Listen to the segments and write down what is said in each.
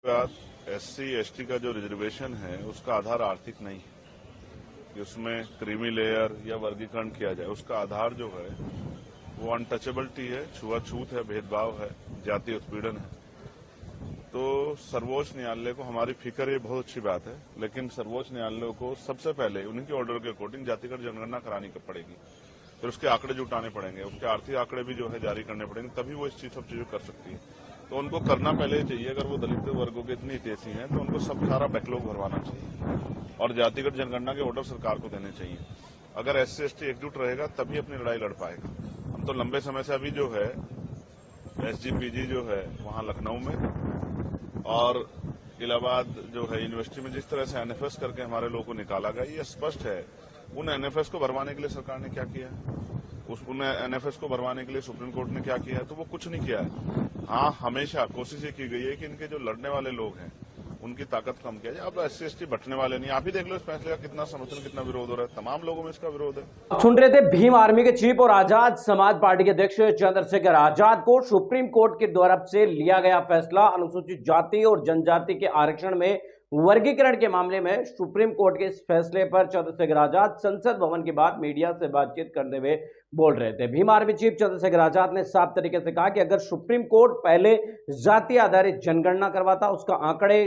बात SC ST का जो रिजर्वेशन है उसका आधार आर्थिक नहीं है कि उसमें क्रीमी लेयर या वर्गीकरण किया जाए। उसका आधार जो है वो अनटचेबिलिटी है, छुआछूत है, भेदभाव है, जाति उत्पीड़न है। तो सर्वोच्च न्यायालय को हमारी फिक्र ये बहुत अच्छी बात है, लेकिन सर्वोच्च न्यायालय को सबसे पहले उन्हीं के ऑर्डर के अकॉर्डिंग जातिगत जनगणना करानी पड़ेगी। फिर उसके आंकड़े जुटाने पड़ेंगे, उसके आर्थिक आंकड़े भी जो है जारी करने पड़ेंगे, तभी वो सब चीजें कर सकती है। तो उनको करना पहले ही चाहिए। अगर वो दलित वर्गों के इतनी हितैषी हैं तो उनको सब सारा बैकलॉग भरवाना चाहिए और जातिगत जनगणना के ऑर्डर सरकार को देने चाहिए। अगर SC ST एकजुट रहेगा तभी अपनी लड़ाई लड़ पाएगा। हम तो लंबे समय से अभी जो है SGPG जो है वहां लखनऊ में और इलाहाबाद जो है यूनिवर्सिटी में जिस तरह से NFS करके हमारे लोगों को निकाला गया, ये स्पष्ट है उन NFS को भरवाने के लिए सरकार ने क्या किया है, उन NFS को भरवाने के लिए सुप्रीम कोर्ट ने क्या किया है, तो वो कुछ नहीं किया है। हाँ, हमेशा कोशिश ये की गई है कि इनके जो लड़ने वाले लोग हैं उनकी ताकत कम किया जाए। अब SC ST बटने वाले नहीं। आप ही देख लो इस फैसले का कितना समर्थन, कितना विरोध हो रहा है। तमाम लोगों में इसका विरोध है। सुन रहे थे भीम आर्मी के चीफ और आजाद समाज पार्टी के अध्यक्ष चंद्रशेखर आजाद को सुप्रीम कोर्ट की तरफ से लिया गया फैसला अनुसूचित जाति और जनजाति के आरक्षण में वर्गीकरण के मामले में सुप्रीम कोर्ट के इस फैसले पर चंद्रशेखर आजाद संसद भवन के बाद मीडिया से बातचीत करते हुए बोल रहे थे। भीम आर्मी चीफ चंद्रशेखर आजाद ने साफ तरीके से कहा कि अगर सुप्रीम कोर्ट पहले जाति आधारित जनगणना करवाता, उसका आंकड़े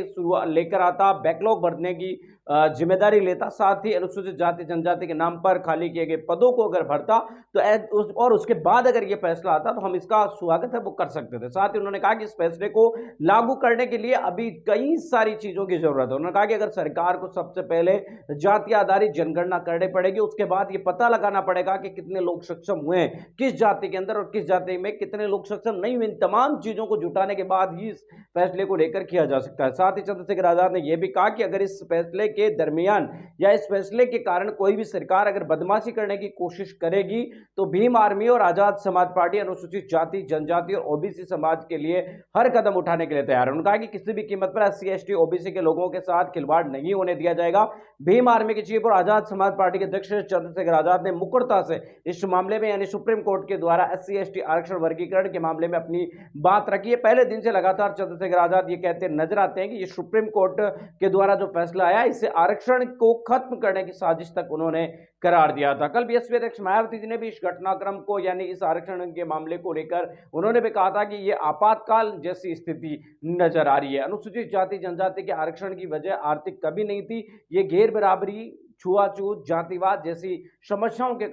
लेकर आता, बैकलॉग भरने की जिम्मेदारी लेता, साथ ही अनुसूचित जाति जनजाति के नाम पर खाली किए गए पदों को अगर भरता तो और उसके बाद अगर यह फैसला आता तो हम इसका स्वागत है वो कर सकते थे। साथ ही उन्होंने कहा कि इस फैसले को लागू करने के लिए अभी कई सारी चीजों की जरूरत है। उन्होंने कहा कि अगर सरकार को सबसे पहले जाति आधारित जनगणना करनी पड़ेगी, उसके बाद ये पता लगाना पड़ेगा कि कितने लोग सक्षम हुए हैं किस जाति के अंदर और किस जाति में कितने लोग सक्षम नहीं हुए। इन तमाम चीजों को जुटाने के बाद ही इस फैसले को लेकर किया जा सकता है। साथ ही चंद्रशेखर आजाद ने यह भी कहा कि अगर इस फैसले के दरमियान या इस फैसले के कारण कोई भी सरकार अगर बदमाशी करने की कोशिश करेगी तो भीम आर्मी और आजाद समाज पार्टी अनुसूचित जाति जनजाति और OBC समाज के लिए हर कदम उठाने के लिए तैयार है। उन्होंने कहा कि किसी भी कीमत पर SC ST OBC के लोगों के साथ खिलवाड़ नहीं होने दिया जाएगा। भीम आर्मी के चीफ और आजाद समाज पार्टी के अध्यक्ष चंद्रशेखर आजाद ने मुखरता से इस मामले में यानी सुप्रीम कोर्ट के द्वारा SC ST आरक्षण वर्गीकरण के मामले में अपनी बात रखी है। पहले दिन से लगातार चंद्रशेखर आजाद ये कहते नजर आते हैं कि ये सुप्रीम कोर्ट के द्वारा जो फैसला आया इसे आरक्षण को खत्म करने की साजिश तक उन्होंने करार दिया था। कल BSP अध्यक्ष मायावती जी ने भी इस घटनाक्रम को यानी इस आरक्षण के मामले को लेकर उन्होंने भी कहा था कि यह आपातकाल जैसी स्थिति नजर आ रही है। अनुसूचित जाति जनजाति के आरक्षण की वजह आर्थिक कभी नहीं थी, ये गैर बराबरी, छुआछूत, जातिवाद जैसी समस्याओं के कारण